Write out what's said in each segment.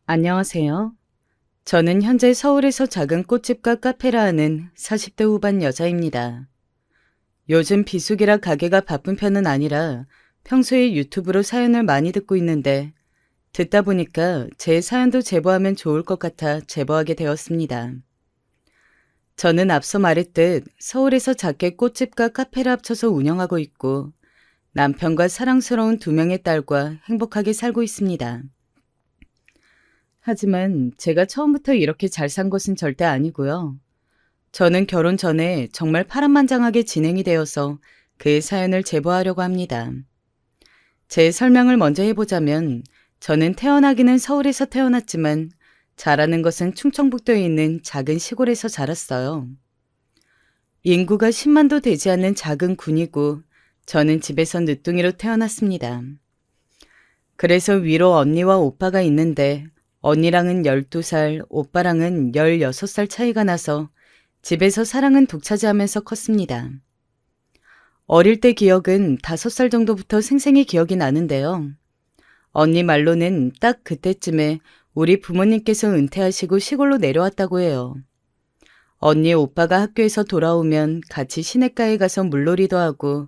안녕하세요. 저는 현재 서울에서 작은 꽃집과 카페를 하는 40대 후반 여자입니다. 요즘 비수기라 가게가 바쁜 편은 아니라 평소에 유튜브로 사연을 많이 듣고 있는데 듣다 보니까 제 사연도 제보하면 좋을 것 같아 제보하게 되었습니다. 저는 앞서 말했듯 서울에서 작게 꽃집과 카페를 합쳐서 운영하고 있고 남편과 사랑스러운 두 명의 딸과 행복하게 살고 있습니다. 하지만 제가 처음부터 이렇게 잘 산 것은 절대 아니고요. 저는 결혼 전에 정말 파란만장하게 진행이 되어서 그 사연을 제보하려고 합니다. 제 설명을 먼저 해보자면 저는 태어나기는 서울에서 태어났지만 자라는 것은 충청북도에 있는 작은 시골에서 자랐어요. 인구가 10만도 되지 않는 작은 군이고 저는 집에서 늦둥이로 태어났습니다. 그래서 위로 언니와 오빠가 있는데 언니랑은 12살, 오빠랑은 16살 차이가 나서 집에서 사랑은 독차지하면서 컸습니다. 어릴 때 기억은 5살 정도부터 생생히 기억이 나는데요. 언니 말로는 딱 그때쯤에 우리 부모님께서 은퇴하시고 시골로 내려왔다고 해요. 언니 오빠가 학교에서 돌아오면 같이 시냇가에 가서 물놀이도 하고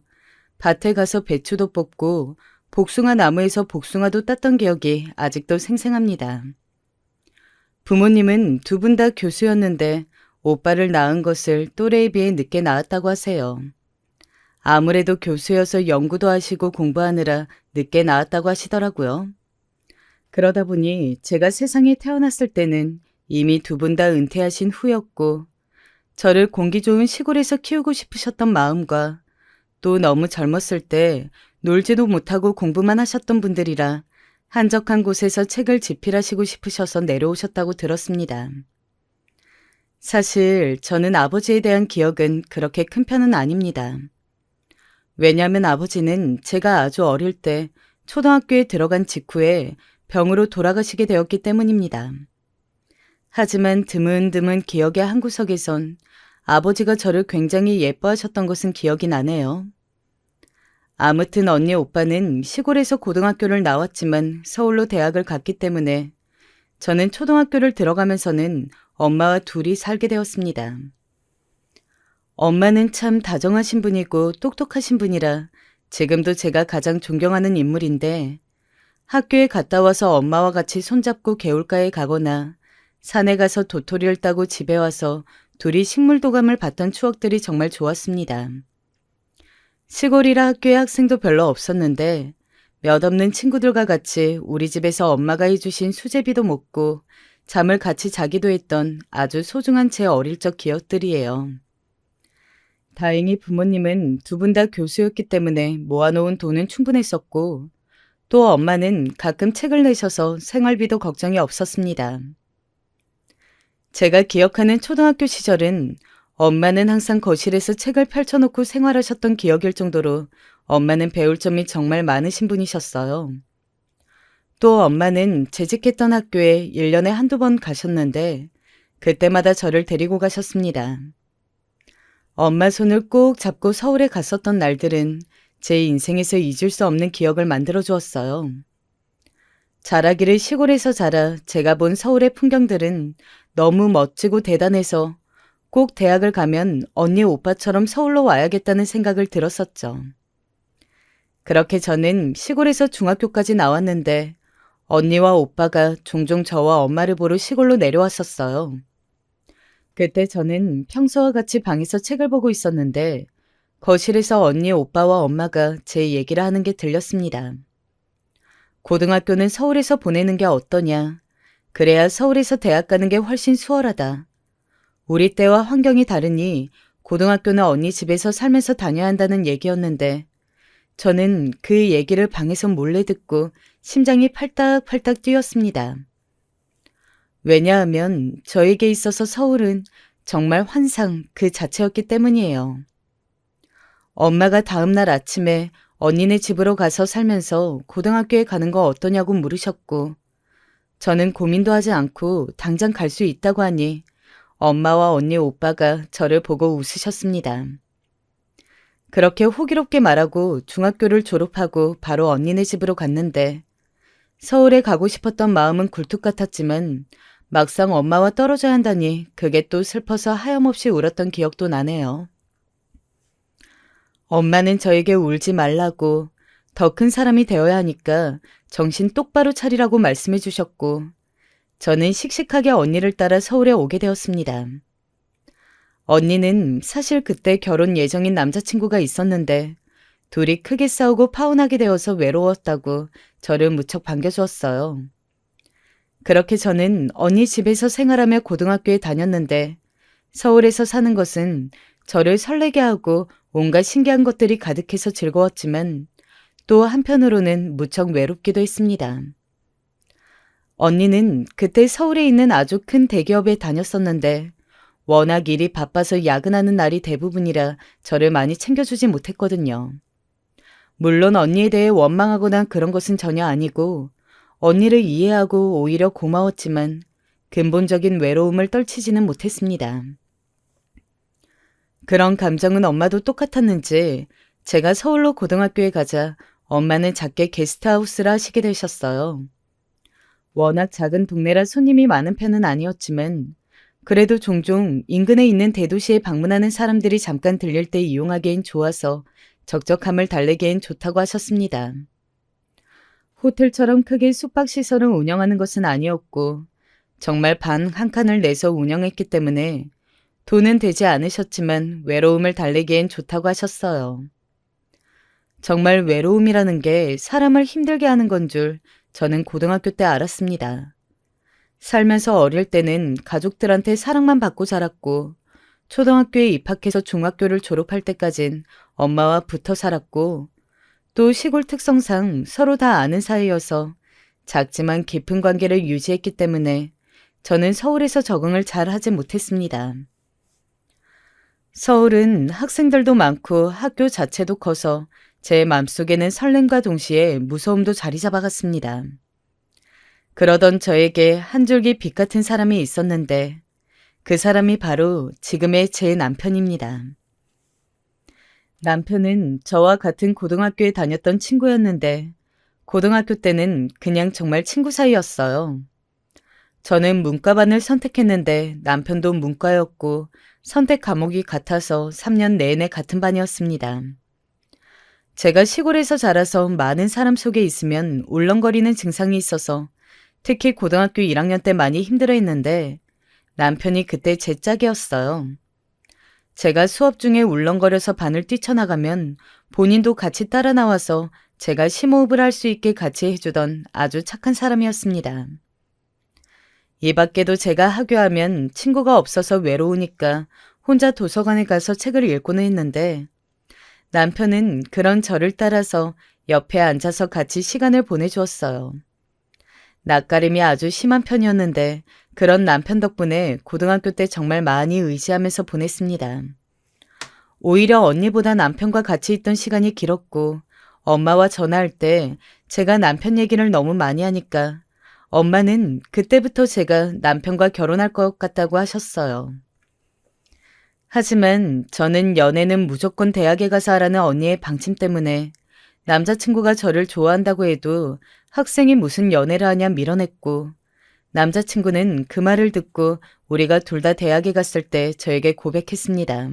밭에 가서 배추도 뽑고 복숭아 나무에서 복숭아도 땄던 기억이 아직도 생생합니다. 부모님은 두 분 다 교수였는데 오빠를 낳은 것을 또래에 비해 늦게 낳았다고 하세요. 아무래도 교수여서 연구도 하시고 공부하느라 늦게 낳았다고 하시더라고요. 그러다 보니 제가 세상에 태어났을 때는 이미 두 분 다 은퇴하신 후였고 저를 공기 좋은 시골에서 키우고 싶으셨던 마음과 또 너무 젊었을 때 놀지도 못하고 공부만 하셨던 분들이라 한적한 곳에서 책을 집필하시고 싶으셔서 내려오셨다고 들었습니다. 사실 저는 아버지에 대한 기억은 그렇게 큰 편은 아닙니다. 왜냐하면 아버지는 제가 아주 어릴 때 초등학교에 들어간 직후에 병으로 돌아가시게 되었기 때문입니다. 하지만 드문드문 기억의 한 구석에선 아버지가 저를 굉장히 예뻐하셨던 것은 기억이 나네요. 아무튼 언니 오빠는 시골에서 고등학교를 나왔지만 서울로 대학을 갔기 때문에 저는 초등학교를 들어가면서는 엄마와 둘이 살게 되었습니다. 엄마는 참 다정하신 분이고 똑똑하신 분이라 지금도 제가 가장 존경하는 인물인데 학교에 갔다 와서 엄마와 같이 손잡고 개울가에 가거나 산에 가서 도토리를 따고 집에 와서 둘이 식물도감을 봤던 추억들이 정말 좋았습니다. 시골이라 학교에 학생도 별로 없었는데 몇 없는 친구들과 같이 우리 집에서 엄마가 해주신 수제비도 먹고 잠을 같이 자기도 했던 아주 소중한 제 어릴 적 기억들이에요. 다행히 부모님은 두 분 다 교수였기 때문에 모아놓은 돈은 충분했었고 또 엄마는 가끔 책을 내셔서 생활비도 걱정이 없었습니다. 제가 기억하는 초등학교 시절은 엄마는 항상 거실에서 책을 펼쳐놓고 생활하셨던 기억일 정도로 엄마는 배울 점이 정말 많으신 분이셨어요. 또 엄마는 재직했던 학교에 1년에 한두 번 가셨는데 그때마다 저를 데리고 가셨습니다. 엄마 손을 꼭 잡고 서울에 갔었던 날들은 제 인생에서 잊을 수 없는 기억을 만들어 주었어요. 자라기를 시골에서 자라 제가 본 서울의 풍경들은 너무 멋지고 대단해서 꼭 대학을 가면 언니 오빠처럼 서울로 와야겠다는 생각을 들었었죠. 그렇게 저는 시골에서 중학교까지 나왔는데 언니와 오빠가 종종 저와 엄마를 보러 시골로 내려왔었어요. 그때 저는 평소와 같이 방에서 책을 보고 있었는데 거실에서 언니 오빠와 엄마가 제 얘기를 하는 게 들렸습니다. 고등학교는 서울에서 보내는 게 어떠냐. 그래야 서울에서 대학 가는 게 훨씬 수월하다. 우리 때와 환경이 다르니 고등학교는 언니 집에서 살면서 다녀야 한다는 얘기였는데 저는 그 얘기를 방에서 몰래 듣고 심장이 팔딱팔딱 뛰었습니다. 왜냐하면 저에게 있어서 서울은 정말 환상 그 자체였기 때문이에요. 엄마가 다음날 아침에 언니네 집으로 가서 살면서 고등학교에 가는 거 어떠냐고 물으셨고 저는 고민도 하지 않고 당장 갈 수 있다고 하니 엄마와 언니 오빠가 저를 보고 웃으셨습니다. 그렇게 호기롭게 말하고 중학교를 졸업하고 바로 언니네 집으로 갔는데 서울에 가고 싶었던 마음은 굴뚝 같았지만 막상 엄마와 떨어져야 한다니 그게 또 슬퍼서 하염없이 울었던 기억도 나네요. 엄마는 저에게 울지 말라고 더 큰 사람이 되어야 하니까 정신 똑바로 차리라고 말씀해 주셨고 저는 씩씩하게 언니를 따라 서울에 오게 되었습니다. 언니는 사실 그때 결혼 예정인 남자친구가 있었는데 둘이 크게 싸우고 파혼하게 되어서 외로웠다고 저를 무척 반겨주었어요. 그렇게 저는 언니 집에서 생활하며 고등학교에 다녔는데 서울에서 사는 것은 저를 설레게 하고 온갖 신기한 것들이 가득해서 즐거웠지만 또 한편으로는 무척 외롭기도 했습니다. 언니는 그때 서울에 있는 아주 큰 대기업에 다녔었는데 워낙 일이 바빠서 야근하는 날이 대부분이라 저를 많이 챙겨주지 못했거든요. 물론 언니에 대해 원망하거나 그런 것은 전혀 아니고 언니를 이해하고 오히려 고마웠지만 근본적인 외로움을 떨치지는 못했습니다. 그런 감정은 엄마도 똑같았는지 제가 서울로 고등학교에 가자 엄마는 작게 게스트하우스를 하시게 되셨어요. 워낙 작은 동네라 손님이 많은 편은 아니었지만 그래도 종종 인근에 있는 대도시에 방문하는 사람들이 잠깐 들릴 때 이용하기엔 좋아서 적적함을 달래기엔 좋다고 하셨습니다. 호텔처럼 크게 숙박시설을 운영하는 것은 아니었고 정말 방 한 칸을 내서 운영했기 때문에 돈은 되지 않으셨지만 외로움을 달래기엔 좋다고 하셨어요. 정말 외로움이라는 게 사람을 힘들게 하는 건 줄 저는 고등학교 때 알았습니다. 살면서 어릴 때는 가족들한테 사랑만 받고 자랐고 초등학교에 입학해서 중학교를 졸업할 때까진 엄마와 붙어 살았고 또 시골 특성상 서로 다 아는 사이여서 작지만 깊은 관계를 유지했기 때문에 저는 서울에서 적응을 잘 하지 못했습니다. 서울은 학생들도 많고 학교 자체도 커서 제 맘속에는 설렘과 동시에 무서움도 자리 잡아갔습니다. 그러던 저에게 한 줄기 빛 같은 사람이 있었는데 그 사람이 바로 지금의 제 남편입니다. 남편은 저와 같은 고등학교에 다녔던 친구였는데 고등학교 때는 그냥 정말 친구 사이였어요. 저는 문과반을 선택했는데 남편도 문과였고 선택 과목이 같아서 3년 내내 같은 반이었습니다. 제가 시골에서 자라서 많은 사람 속에 있으면 울렁거리는 증상이 있어서 특히 고등학교 1학년 때 많이 힘들어했는데 남편이 그때 제 짝이었어요. 제가 수업 중에 울렁거려서 반을 뛰쳐나가면 본인도 같이 따라 나와서 제가 심호흡을 할 수 있게 같이 해주던 아주 착한 사람이었습니다. 이 밖에도 제가 하교하면 친구가 없어서 외로우니까 혼자 도서관에 가서 책을 읽고는 했는데 남편은 그런 저를 따라서 옆에 앉아서 같이 시간을 보내주었어요. 낯가림이 아주 심한 편이었는데 그런 남편 덕분에 고등학교 때 정말 많이 의지하면서 보냈습니다. 오히려 언니보다 남편과 같이 있던 시간이 길었고 엄마와 전화할 때 제가 남편 얘기를 너무 많이 하니까 엄마는 그때부터 제가 남편과 결혼할 것 같다고 하셨어요. 하지만 저는 연애는 무조건 대학에 가서 하라는 언니의 방침 때문에 남자친구가 저를 좋아한다고 해도 학생이 무슨 연애를 하냐 밀어냈고 남자친구는 그 말을 듣고 우리가 둘 다 대학에 갔을 때 저에게 고백했습니다.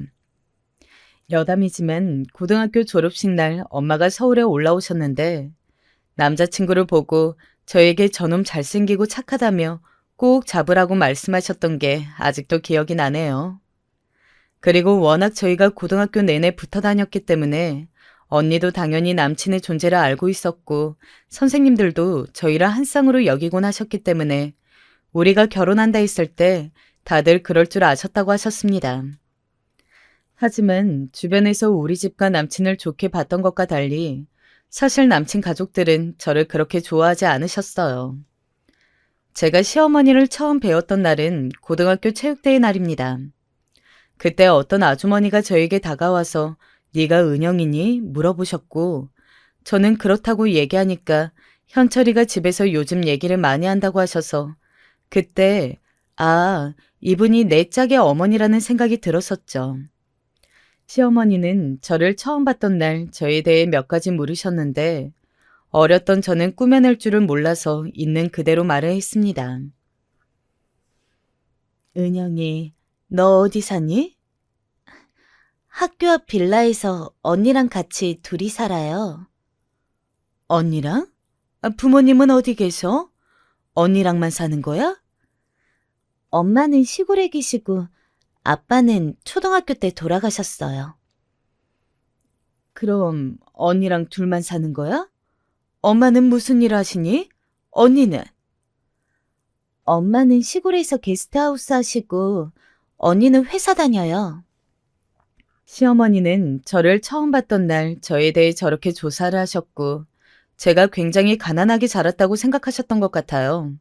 여담이지만 고등학교 졸업식 날 엄마가 서울에 올라오셨는데 남자친구를 보고 저에게 저놈 잘생기고 착하다며 꼭 잡으라고 말씀하셨던 게 아직도 기억이 나네요. 그리고 워낙 저희가 고등학교 내내 붙어 다녔기 때문에 언니도 당연히 남친의 존재를 알고 있었고 선생님들도 저희를 한 쌍으로 여기곤 하셨기 때문에 우리가 결혼한다 했을 때 다들 그럴 줄 아셨다고 하셨습니다. 하지만 주변에서 우리 집과 남친을 좋게 봤던 것과 달리 사실 남친 가족들은 저를 그렇게 좋아하지 않으셨어요. 제가 시어머니를 처음 배웠던 날은 고등학교 체육대회 날입니다. 그때 어떤 아주머니가 저에게 다가와서 네가 은영이니? 물어보셨고 저는 그렇다고 얘기하니까 현철이가 집에서 요즘 얘기를 많이 한다고 하셔서 그때 아, 이분이 내 짝의 어머니라는 생각이 들었었죠. 시어머니는 저를 처음 봤던 날 저에 대해 몇 가지 물으셨는데 어렸던 저는 꾸며낼 줄은 몰라서 있는 그대로 말을 했습니다. 은영이, 너 어디 사니? 학교 앞 빌라에서 언니랑 같이 둘이 살아요. 언니랑? 부모님은 어디 계셔? 언니랑만 사는 거야? 엄마는 시골에 계시고 아빠는 초등학교 때 돌아가셨어요. 그럼 언니랑 둘만 사는 거야? 엄마는 무슨 일 하시니? 언니는? 엄마는 시골에서 게스트하우스 하시고 언니는 회사 다녀요. 시어머니는 저를 처음 봤던 날 저에 대해 저렇게 조사를 하셨고 제가 굉장히 가난하게 자랐다고 생각하셨던 것 같아요.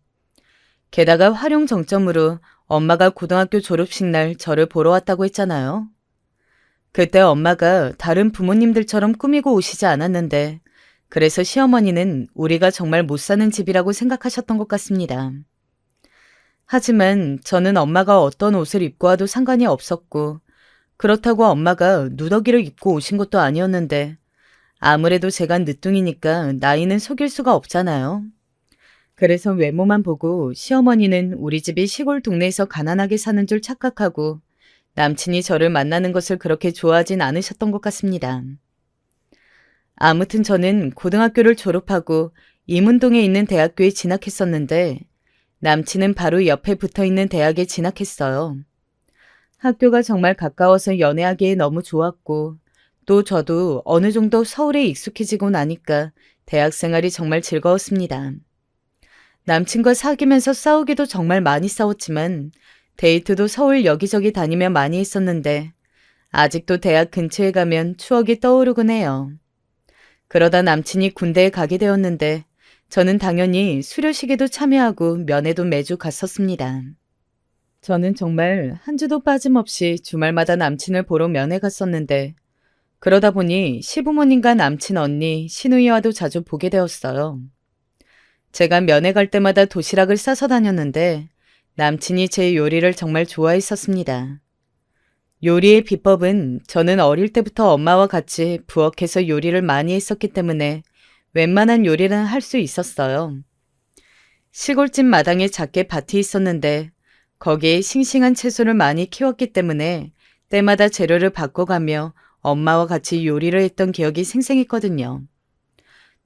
게다가 활용 정점으로 엄마가 고등학교 졸업식 날 저를 보러 왔다고 했잖아요. 그때 엄마가 다른 부모님들처럼 꾸미고 오시지 않았는데 그래서 시어머니는 우리가 정말 못 사는 집이라고 생각하셨던 것 같습니다. 하지만 저는 엄마가 어떤 옷을 입고 와도 상관이 없었고 그렇다고 엄마가 누더기를 입고 오신 것도 아니었는데 아무래도 제가 늦둥이니까 나이는 속일 수가 없잖아요. 그래서 외모만 보고 시어머니는 우리 집이 시골 동네에서 가난하게 사는 줄 착각하고 남친이 저를 만나는 것을 그렇게 좋아하진 않으셨던 것 같습니다. 아무튼 저는 고등학교를 졸업하고 이문동에 있는 대학교에 진학했었는데 남친은 바로 옆에 붙어있는 대학에 진학했어요. 학교가 정말 가까워서 연애하기에 너무 좋았고 또 저도 어느 정도 서울에 익숙해지고 나니까 대학 생활이 정말 즐거웠습니다. 남친과 사귀면서 싸우기도 정말 많이 싸웠지만 데이트도 서울 여기저기 다니며 많이 했었는데 아직도 대학 근처에 가면 추억이 떠오르곤 해요. 그러다 남친이 군대에 가게 되었는데 저는 당연히 수료식에도 참여하고 면회도 매주 갔었습니다. 저는 정말 한 주도 빠짐없이 주말마다 남친을 보러 면회 갔었는데 그러다 보니 시부모님과 남친 언니, 시누이와도 자주 보게 되었어요. 제가 면회 갈 때마다 도시락을 싸서 다녔는데 남친이 제 요리를 정말 좋아했었습니다. 요리의 비법은 저는 어릴 때부터 엄마와 같이 부엌에서 요리를 많이 했었기 때문에 웬만한 요리는 할 수 있었어요. 시골집 마당에 작게 밭이 있었는데 거기에 싱싱한 채소를 많이 키웠기 때문에 때마다 재료를 바꿔가며 엄마와 같이 요리를 했던 기억이 생생했거든요.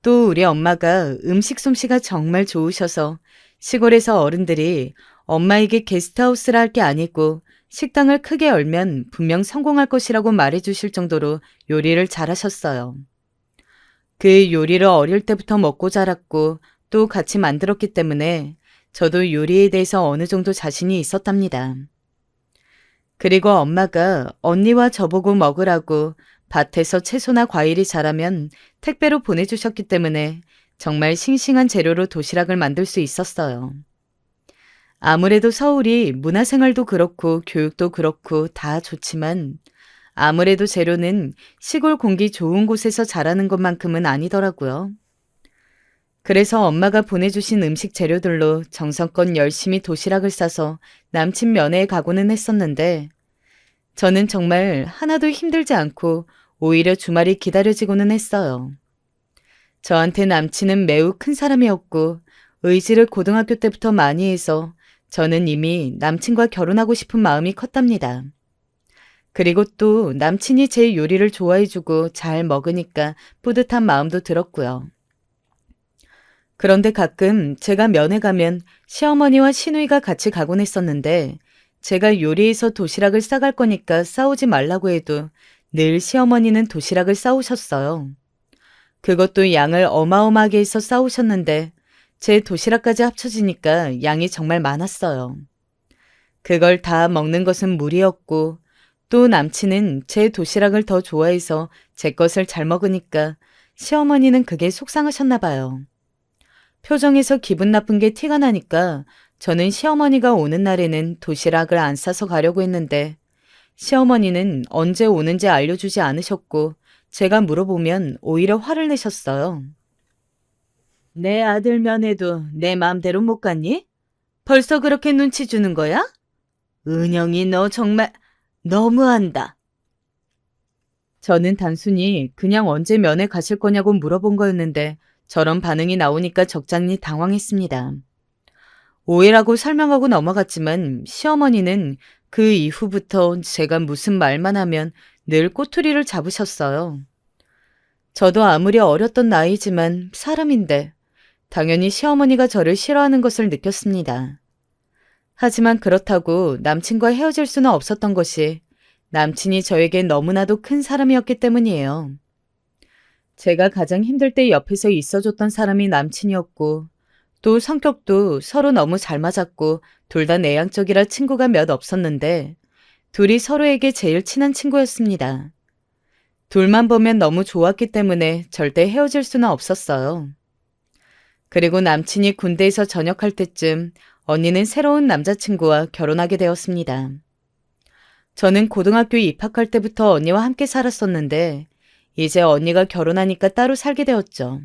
또 우리 엄마가 음식 솜씨가 정말 좋으셔서 시골에서 어른들이 엄마에게 게스트하우스라 할 게 아니고 식당을 크게 열면 분명 성공할 것이라고 말해주실 정도로 요리를 잘하셨어요. 그 요리를 어릴 때부터 먹고 자랐고 또 같이 만들었기 때문에 저도 요리에 대해서 어느 정도 자신이 있었답니다. 그리고 엄마가 언니와 저보고 먹으라고 밭에서 채소나 과일이 자라면 택배로 보내주셨기 때문에 정말 싱싱한 재료로 도시락을 만들 수 있었어요. 아무래도 서울이 문화생활도 그렇고 교육도 그렇고 다 좋지만 아무래도 재료는 시골 공기 좋은 곳에서 자라는 것만큼은 아니더라고요. 그래서 엄마가 보내주신 음식 재료들로 정성껏 열심히 도시락을 싸서 남친 면회에 가고는 했었는데 저는 정말 하나도 힘들지 않고 오히려 주말이 기다려지고는 했어요. 저한테 남친은 매우 큰 사람이었고 의지를 고등학교 때부터 많이 해서 저는 이미 남친과 결혼하고 싶은 마음이 컸답니다. 그리고 또 남친이 제 요리를 좋아해주고 잘 먹으니까 뿌듯한 마음도 들었고요. 그런데 가끔 제가 면회 가면 시어머니와 시누이가 같이 가곤 했었는데 제가 요리해서 도시락을 싸갈 거니까 싸우지 말라고 해도 늘 시어머니는 도시락을 싸우셨어요. 그것도 양을 어마어마하게 해서 싸우셨는데 제 도시락까지 합쳐지니까 양이 정말 많았어요. 그걸 다 먹는 것은 무리였고 또 남친은 제 도시락을 더 좋아해서 제 것을 잘 먹으니까 시어머니는 그게 속상하셨나 봐요. 표정에서 기분 나쁜 게 티가 나니까 저는 시어머니가 오는 날에는 도시락을 안 싸서 가려고 했는데 시어머니는 언제 오는지 알려주지 않으셨고 제가 물어보면 오히려 화를 내셨어요. 내 아들 면회도 내 마음대로 못 갔니? 벌써 그렇게 눈치 주는 거야? 은영이 너 정말 너무한다. 저는 단순히 그냥 언제 면회 가실 거냐고 물어본 거였는데 저런 반응이 나오니까 적잖이 당황했습니다. 오해라고 설명하고 넘어갔지만 시어머니는 그 이후부터 제가 무슨 말만 하면 늘 꼬투리를 잡으셨어요. 저도 아무리 어렸던 나이지만 사람인데 당연히 시어머니가 저를 싫어하는 것을 느꼈습니다. 하지만 그렇다고 남친과 헤어질 수는 없었던 것이 남친이 저에겐 너무나도 큰 사람이었기 때문이에요. 제가 가장 힘들 때 옆에서 있어줬던 사람이 남친이었고 또 성격도 서로 너무 잘 맞았고 둘 다 내향적이라 친구가 몇 없었는데 둘이 서로에게 제일 친한 친구였습니다. 둘만 보면 너무 좋았기 때문에 절대 헤어질 수는 없었어요. 그리고 남친이 군대에서 전역할 때쯤 언니는 새로운 남자친구와 결혼하게 되었습니다. 저는 고등학교에 입학할 때부터 언니와 함께 살았었는데 이제 언니가 결혼하니까 따로 살게 되었죠.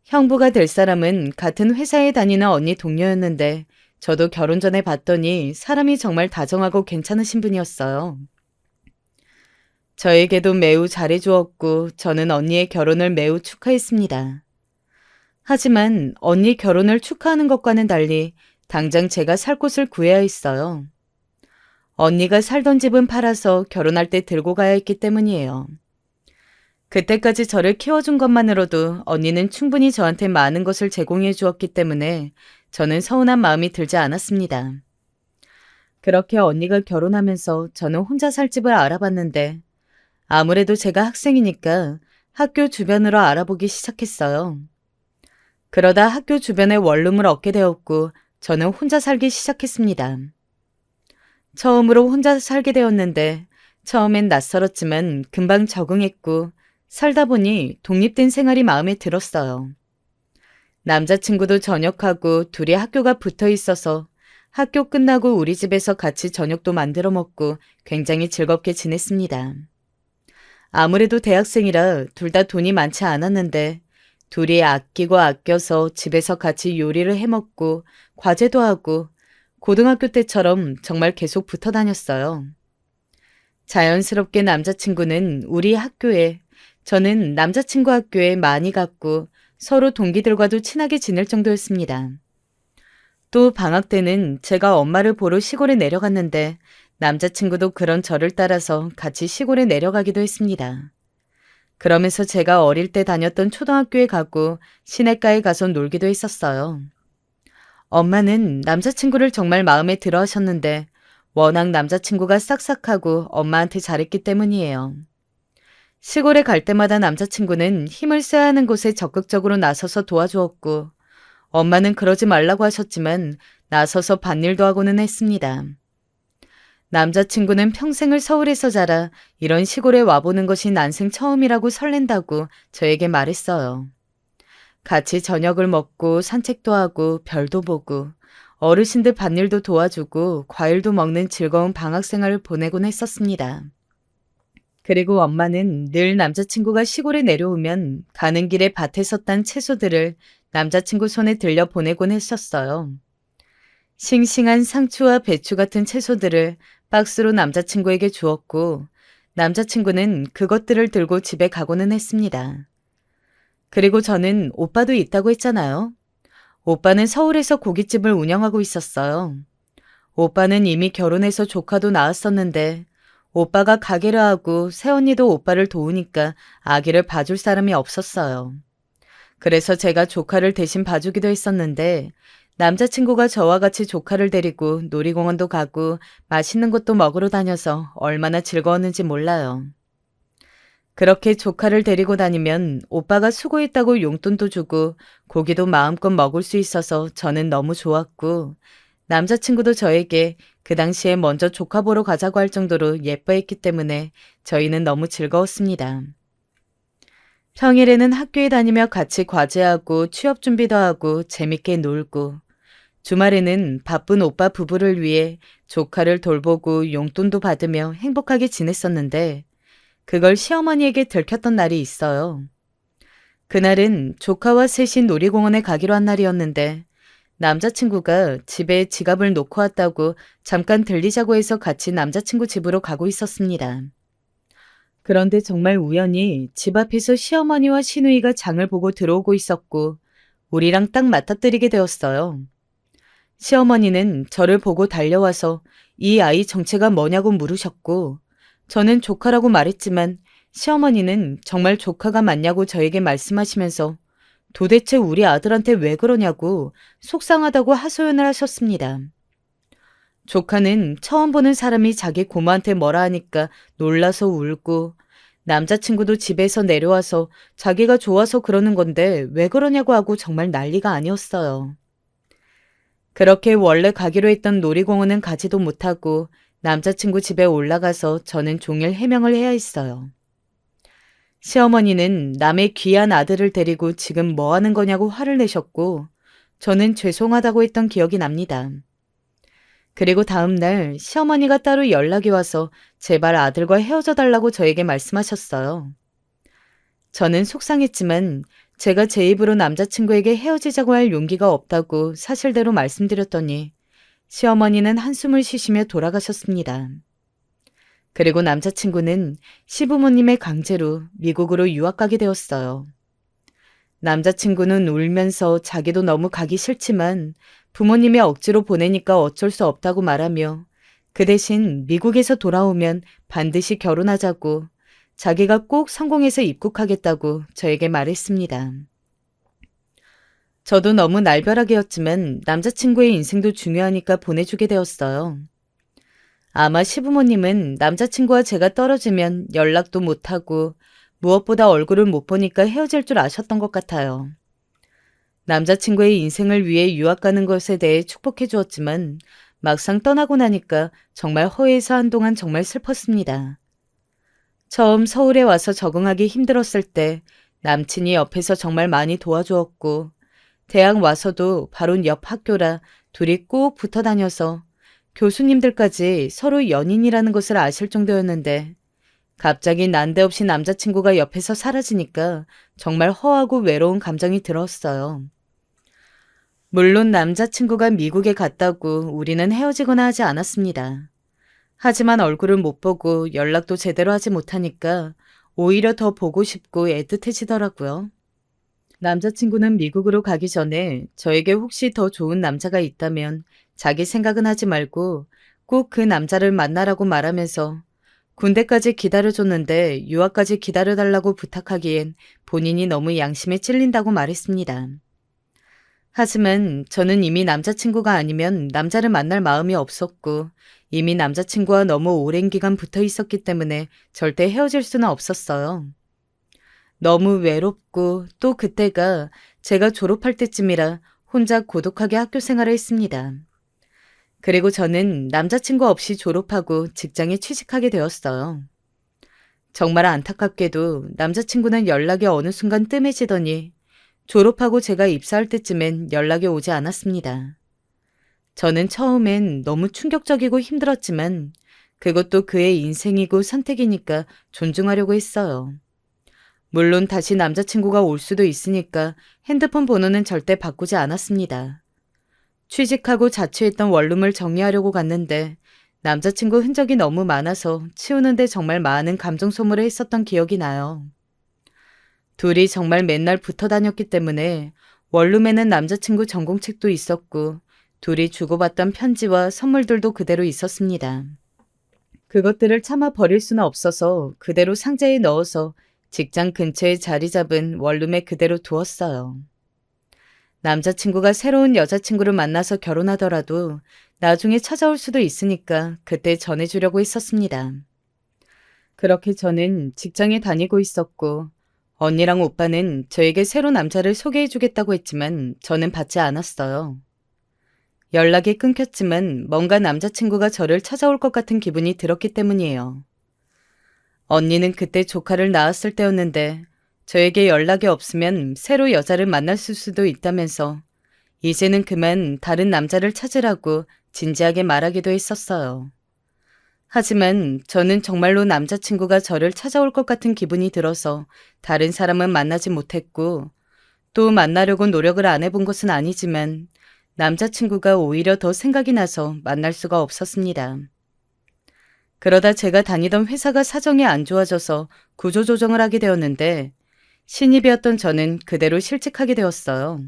형부가 될 사람은 같은 회사에 다니는 언니 동료였는데 저도 결혼 전에 봤더니 사람이 정말 다정하고 괜찮으신 분이었어요. 저에게도 매우 잘해주었고 저는 언니의 결혼을 매우 축하했습니다. 하지만 언니 결혼을 축하하는 것과는 달리 당장 제가 살 곳을 구해야 했어요. 언니가 살던 집은 팔아서 결혼할 때 들고 가야 했기 때문이에요. 그때까지 저를 키워준 것만으로도 언니는 충분히 저한테 많은 것을 제공해 주었기 때문에 저는 서운한 마음이 들지 않았습니다. 그렇게 언니가 결혼하면서 저는 혼자 살 집을 알아봤는데 아무래도 제가 학생이니까 학교 주변으로 알아보기 시작했어요. 그러다 학교 주변에 원룸을 얻게 되었고 저는 혼자 살기 시작했습니다. 처음으로 혼자 살게 되었는데 처음엔 낯설었지만 금방 적응했고 살다 보니 독립된 생활이 마음에 들었어요. 남자친구도 전역하고 둘이 학교가 붙어 있어서 학교 끝나고 우리 집에서 같이 저녁도 만들어 먹고 굉장히 즐겁게 지냈습니다. 아무래도 대학생이라 둘 다 돈이 많지 않았는데 둘이 아끼고 아껴서 집에서 같이 요리를 해먹고 과제도 하고 고등학교 때처럼 정말 계속 붙어 다녔어요. 자연스럽게 남자친구는 우리 학교에 저는 남자친구 학교에 많이 갔고 서로 동기들과도 친하게 지낼 정도였습니다. 또 방학 때는 제가 엄마를 보러 시골에 내려갔는데 남자친구도 그런 저를 따라서 같이 시골에 내려가기도 했습니다. 그러면서 제가 어릴 때 다녔던 초등학교에 가고 시내가에 가서 놀기도 했었어요. 엄마는 남자친구를 정말 마음에 들어 하셨는데 워낙 남자친구가 싹싹하고 엄마한테 잘했기 때문이에요. 시골에 갈 때마다 남자친구는 힘을 써야 하는 곳에 적극적으로 나서서 도와주었고 엄마는 그러지 말라고 하셨지만 나서서 밭일도 하고는 했습니다. 남자친구는 평생을 서울에서 자라 이런 시골에 와보는 것이 난생 처음이라고 설렌다고 저에게 말했어요. 같이 저녁을 먹고 산책도 하고 별도 보고 어르신들 밭일도 도와주고 과일도 먹는 즐거운 방학 생활을 보내곤 했었습니다. 그리고 엄마는 늘 남자친구가 시골에 내려오면 가는 길에 밭에서 딴 채소들을 남자친구 손에 들려 보내곤 했었어요. 싱싱한 상추와 배추 같은 채소들을 박스로 남자친구에게 주었고 남자친구는 그것들을 들고 집에 가고는 했습니다. 그리고 저는 오빠도 있다고 했잖아요. 오빠는 서울에서 고깃집을 운영하고 있었어요. 오빠는 이미 결혼해서 조카도 낳았었는데 오빠가 가게를 하고 새언니도 오빠를 도우니까 아기를 봐줄 사람이 없었어요. 그래서 제가 조카를 대신 봐주기도 했었는데 남자친구가 저와 같이 조카를 데리고 놀이공원도 가고 맛있는 것도 먹으러 다녀서 얼마나 즐거웠는지 몰라요. 그렇게 조카를 데리고 다니면 오빠가 수고했다고 용돈도 주고 고기도 마음껏 먹을 수 있어서 저는 너무 좋았고 남자친구도 저에게 그 당시에 먼저 조카 보러 가자고 할 정도로 예뻐했기 때문에 저희는 너무 즐거웠습니다. 평일에는 학교에 다니며 같이 과제하고 취업 준비도 하고 재밌게 놀고 주말에는 바쁜 오빠 부부를 위해 조카를 돌보고 용돈도 받으며 행복하게 지냈었는데 그걸 시어머니에게 들켰던 날이 있어요. 그날은 조카와 셋이 놀이공원에 가기로 한 날이었는데 남자친구가 집에 지갑을 놓고 왔다고 잠깐 들리자고 해서 같이 남자친구 집으로 가고 있었습니다. 그런데 정말 우연히 집 앞에서 시어머니와 시누이가 장을 보고 들어오고 있었고 우리랑 딱 맞닥뜨리게 되었어요. 시어머니는 저를 보고 달려와서 이 아이 정체가 뭐냐고 물으셨고 저는 조카라고 말했지만 시어머니는 정말 조카가 맞냐고 저에게 말씀하시면서 도대체 우리 아들한테 왜 그러냐고 속상하다고 하소연을 하셨습니다. 조카는 처음 보는 사람이 자기 고모한테 뭐라 하니까 놀라서 울고 남자친구도 집에서 내려와서 자기가 좋아서 그러는 건데 왜 그러냐고 하고 정말 난리가 아니었어요. 그렇게 원래 가기로 했던 놀이공원은 가지도 못하고 남자친구 집에 올라가서 저는 종일 해명을 해야 했어요. 시어머니는 남의 귀한 아들을 데리고 지금 뭐 하는 거냐고 화를 내셨고 저는 죄송하다고 했던 기억이 납니다. 그리고 다음 날 시어머니가 따로 연락이 와서 제발 아들과 헤어져 달라고 저에게 말씀하셨어요. 저는 속상했지만 제가 제 입으로 남자친구에게 헤어지자고 할 용기가 없다고 사실대로 말씀드렸더니 시어머니는 한숨을 쉬시며 돌아가셨습니다. 그리고 남자친구는 시부모님의 강제로 미국으로 유학 가게 되었어요. 남자친구는 울면서 자기도 너무 가기 싫지만 부모님이 억지로 보내니까 어쩔 수 없다고 말하며 그 대신 미국에서 돌아오면 반드시 결혼하자고 자기가 꼭 성공해서 입국하겠다고 저에게 말했습니다. 저도 너무 날벼락이었지만 남자친구의 인생도 중요하니까 보내주게 되었어요. 아마 시부모님은 남자친구와 제가 떨어지면 연락도 못하고 무엇보다 얼굴을 못 보니까 헤어질 줄 아셨던 것 같아요. 남자친구의 인생을 위해 유학 가는 것에 대해 축복해 주었지만 막상 떠나고 나니까 정말 허해서 한동안 정말 슬펐습니다. 처음 서울에 와서 적응하기 힘들었을 때 남친이 옆에서 정말 많이 도와주었고 대학 와서도 바로 옆 학교라 둘이 꼭 붙어 다녀서 교수님들까지 서로 연인이라는 것을 아실 정도였는데 갑자기 난데없이 남자친구가 옆에서 사라지니까 정말 허하고 외로운 감정이 들었어요. 물론 남자친구가 미국에 갔다고 우리는 헤어지거나 하지 않았습니다. 하지만 얼굴을 못 보고 연락도 제대로 하지 못하니까 오히려 더 보고 싶고 애틋해지더라고요. 남자친구는 미국으로 가기 전에 저에게 혹시 더 좋은 남자가 있다면 자기 생각은 하지 말고 꼭 그 남자를 만나라고 말하면서 군대까지 기다려줬는데 유학까지 기다려달라고 부탁하기엔 본인이 너무 양심에 찔린다고 말했습니다. 하지만 저는 이미 남자친구가 아니면 남자를 만날 마음이 없었고 이미 남자친구와 너무 오랜 기간 붙어 있었기 때문에 절대 헤어질 수는 없었어요. 너무 외롭고 또 그때가 제가 졸업할 때쯤이라 혼자 고독하게 학교 생활을 했습니다. 그리고 저는 남자친구 없이 졸업하고 직장에 취직하게 되었어요. 정말 안타깝게도 남자친구는 연락이 어느 순간 뜸해지더니 졸업하고 제가 입사할 때쯤엔 연락이 오지 않았습니다. 저는 처음엔 너무 충격적이고 힘들었지만 그것도 그의 인생이고 선택이니까 존중하려고 했어요. 물론 다시 남자친구가 올 수도 있으니까 핸드폰 번호는 절대 바꾸지 않았습니다. 취직하고 자취했던 원룸을 정리하려고 갔는데 남자친구 흔적이 너무 많아서 치우는데 정말 많은 감정 소모를 했었던 기억이 나요. 둘이 정말 맨날 붙어 다녔기 때문에 원룸에는 남자친구 전공책도 있었고 둘이 주고받던 편지와 선물들도 그대로 있었습니다. 그것들을 차마 버릴 수는 없어서 그대로 상자에 넣어서 직장 근처에 자리 잡은 원룸에 그대로 두었어요. 남자친구가 새로운 여자친구를 만나서 결혼하더라도 나중에 찾아올 수도 있으니까 그때 전해주려고 했었습니다. 그렇게 저는 직장에 다니고 있었고 언니랑 오빠는 저에게 새로 남자를 소개해주겠다고 했지만 저는 받지 않았어요. 연락이 끊겼지만 뭔가 남자친구가 저를 찾아올 것 같은 기분이 들었기 때문이에요. 언니는 그때 조카를 낳았을 때였는데 저에게 연락이 없으면 새로 여자를 만났을 수도 있다면서 이제는 그만 다른 남자를 찾으라고 진지하게 말하기도 했었어요. 하지만 저는 정말로 남자친구가 저를 찾아올 것 같은 기분이 들어서 다른 사람은 만나지 못했고 또 만나려고 노력을 안 해본 것은 아니지만 남자친구가 오히려 더 생각이 나서 만날 수가 없었습니다. 그러다 제가 다니던 회사가 사정이 안 좋아져서 구조조정을 하게 되었는데 신입이었던 저는 그대로 실직하게 되었어요.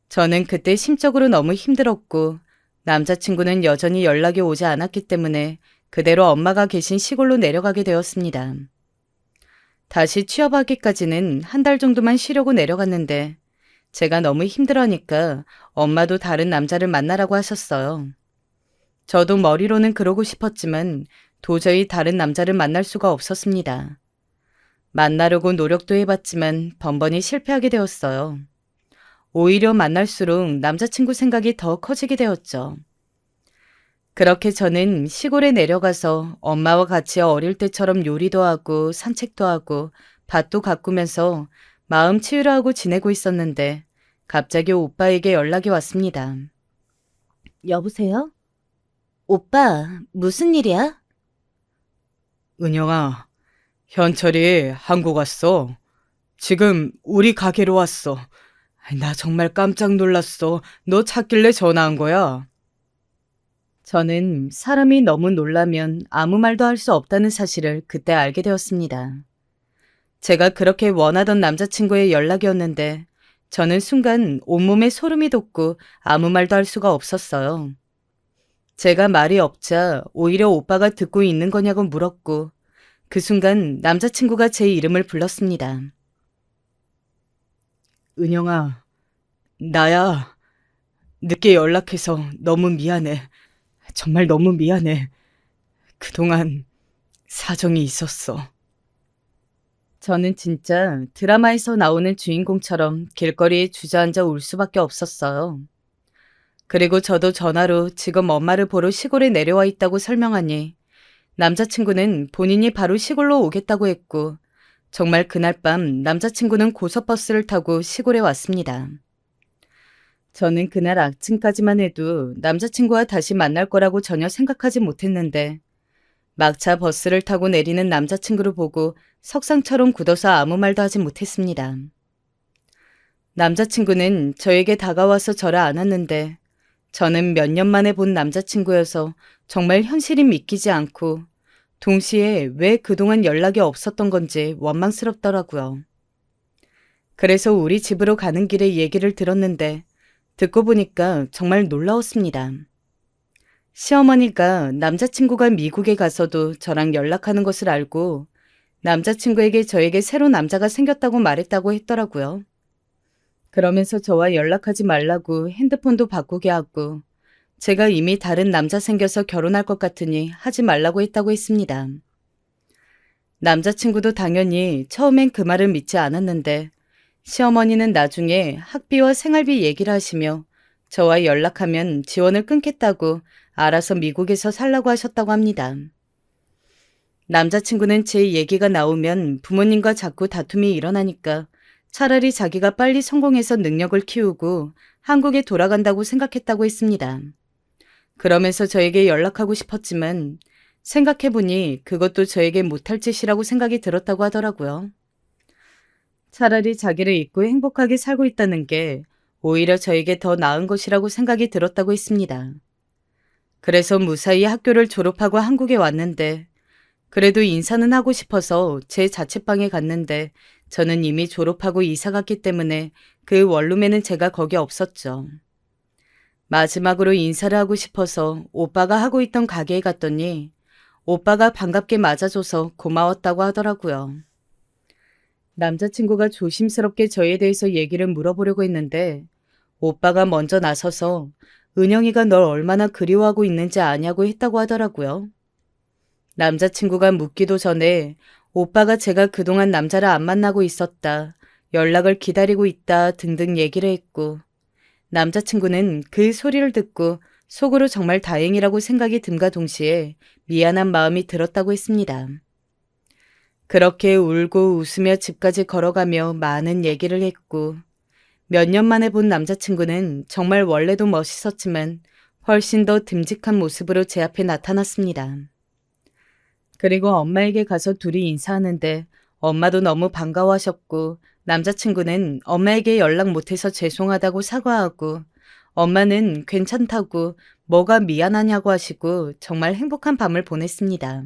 저는 그때 심적으로 너무 힘들었고 남자친구는 여전히 연락이 오지 않았기 때문에 그대로 엄마가 계신 시골로 내려가게 되었습니다. 다시 취업하기까지는 한 달 정도만 쉬려고 내려갔는데 제가 너무 힘들어하니까 엄마도 다른 남자를 만나라고 하셨어요. 저도 머리로는 그러고 싶었지만 도저히 다른 남자를 만날 수가 없었습니다. 만나려고 노력도 해봤지만 번번이 실패하게 되었어요. 오히려 만날수록 남자친구 생각이 더 커지게 되었죠. 그렇게 저는 시골에 내려가서 엄마와 같이 어릴 때처럼 요리도 하고 산책도 하고 밭도 가꾸면서 마음 치유를 하고 지내고 있었는데 갑자기 오빠에게 연락이 왔습니다. 여보세요? 오빠, 무슨 일이야? 은영아, 현철이 한국 왔어. 지금 우리 가게로 왔어. 나 정말 깜짝 놀랐어. 너 찾길래 전화한 거야. 저는 사람이 너무 놀라면 아무 말도 할 수 없다는 사실을 그때 알게 되었습니다. 제가 그렇게 원하던 남자친구의 연락이었는데 저는 순간 온몸에 소름이 돋고 아무 말도 할 수가 없었어요. 제가 말이 없자 오히려 오빠가 듣고 있는 거냐고 물었고 그 순간 남자친구가 제 이름을 불렀습니다. 은영아, 나야. 늦게 연락해서 너무 미안해. 정말 너무 미안해. 그동안 사정이 있었어. 저는 진짜 드라마에서 나오는 주인공처럼 길거리에 주저앉아 울 수밖에 없었어요. 그리고 저도 전화로 지금 엄마를 보러 시골에 내려와 있다고 설명하니 남자친구는 본인이 바로 시골로 오겠다고 했고 정말 그날 밤 남자친구는 고속버스를 타고 시골에 왔습니다. 저는 그날 아침까지만 해도 남자친구와 다시 만날 거라고 전혀 생각하지 못했는데 막차 버스를 타고 내리는 남자친구를 보고 석상처럼 굳어서 아무 말도 하지 못했습니다. 남자친구는 저에게 다가와서 저를 안았는데 저는 몇 년 만에 본 남자친구여서 정말 현실이 믿기지 않고 동시에 왜 그동안 연락이 없었던 건지 원망스럽더라고요. 그래서 우리 집으로 가는 길에 얘기를 들었는데 듣고 보니까 정말 놀라웠습니다. 시어머니가 남자친구가 미국에 가서도 저랑 연락하는 것을 알고 남자친구에게 저에게 새로 남자가 생겼다고 말했다고 했더라고요. 그러면서 저와 연락하지 말라고 핸드폰도 바꾸게 하고 제가 이미 다른 남자 생겨서 결혼할 것 같으니 하지 말라고 했다고 했습니다. 남자친구도 당연히 처음엔 그 말을 믿지 않았는데 시어머니는 나중에 학비와 생활비 얘기를 하시며 저와 연락하면 지원을 끊겠다고 알아서 미국에서 살라고 하셨다고 합니다. 남자친구는 제 얘기가 나오면 부모님과 자꾸 다툼이 일어나니까 차라리 자기가 빨리 성공해서 능력을 키우고 한국에 돌아간다고 생각했다고 했습니다. 그러면서 저에게 연락하고 싶었지만 생각해보니 그것도 저에게 못할 짓이라고 생각이 들었다고 하더라고요. 차라리 자기를 잊고 행복하게 살고 있다는 게 오히려 저에게 더 나은 것이라고 생각이 들었다고 했습니다. 그래서 무사히 학교를 졸업하고 한국에 왔는데 그래도 인사는 하고 싶어서 제 자취방에 갔는데 저는 이미 졸업하고 이사 갔기 때문에 그 원룸에는 제가 거기 없었죠. 마지막으로 인사를 하고 싶어서 오빠가 하고 있던 가게에 갔더니 오빠가 반갑게 맞아줘서 고마웠다고 하더라고요. 남자친구가 조심스럽게 저에 대해서 얘기를 물어보려고 했는데 오빠가 먼저 나서서 은영이가 널 얼마나 그리워하고 있는지 아냐고 했다고 하더라고요. 남자친구가 묻기도 전에 오빠가 제가 그동안 남자를 안 만나고 있었다, 연락을 기다리고 있다 등등 얘기를 했고 남자친구는 그 소리를 듣고 속으로 정말 다행이라고 생각이 듦과 동시에 미안한 마음이 들었다고 했습니다. 그렇게 울고 웃으며 집까지 걸어가며 많은 얘기를 했고 몇 년 만에 본 남자친구는 정말 원래도 멋있었지만 훨씬 더 듬직한 모습으로 제 앞에 나타났습니다. 그리고 엄마에게 가서 둘이 인사하는데 엄마도 너무 반가워하셨고 남자친구는 엄마에게 연락 못해서 죄송하다고 사과하고 엄마는 괜찮다고 뭐가 미안하냐고 하시고 정말 행복한 밤을 보냈습니다.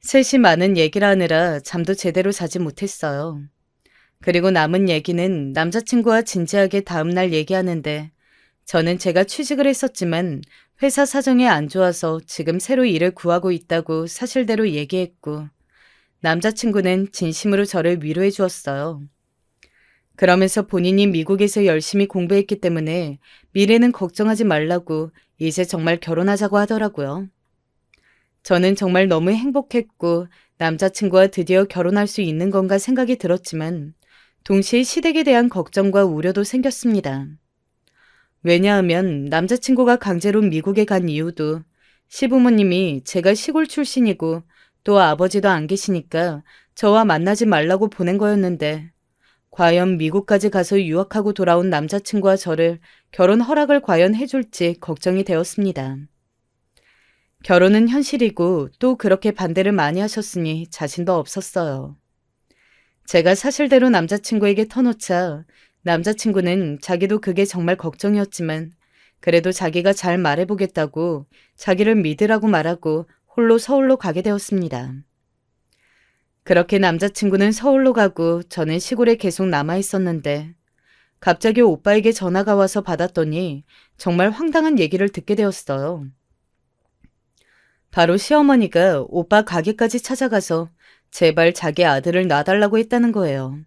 셋이 많은 얘기를 하느라 잠도 제대로 자지 못했어요. 그리고 남은 얘기는 남자친구와 진지하게 다음날 얘기하는데 저는 제가 취직을 했었지만 회사 사정이 안 좋아서 지금 새로 일을 구하고 있다고 사실대로 얘기했고 남자친구는 진심으로 저를 위로해 주었어요. 그러면서 본인이 미국에서 열심히 공부했기 때문에 미래는 걱정하지 말라고 이제 정말 결혼하자고 하더라고요. 저는 정말 너무 행복했고 남자친구와 드디어 결혼할 수 있는 건가 생각이 들었지만 동시에 시댁에 대한 걱정과 우려도 생겼습니다. 왜냐하면 남자친구가 강제로 미국에 간 이유도 시부모님이 제가 시골 출신이고 또 아버지도 안 계시니까 저와 만나지 말라고 보낸 거였는데 과연 미국까지 가서 유학하고 돌아온 남자친구와 저를 결혼 허락을 과연 해줄지 걱정이 되었습니다. 결혼은 현실이고 또 그렇게 반대를 많이 하셨으니 자신도 없었어요. 제가 사실대로 남자친구에게 터놓자 남자친구는 자기도 그게 정말 걱정이었지만 그래도 자기가 잘 말해보겠다고 자기를 믿으라고 말하고 홀로 서울로 가게 되었습니다. 그렇게 남자친구는 서울로 가고 저는 시골에 계속 남아 있었는데 갑자기 오빠에게 전화가 와서 받았더니 정말 황당한 얘기를 듣게 되었어요. 바로 시어머니가 오빠 가게까지 찾아가서 제발 자기 아들을 놔달라고 했다는 거예요.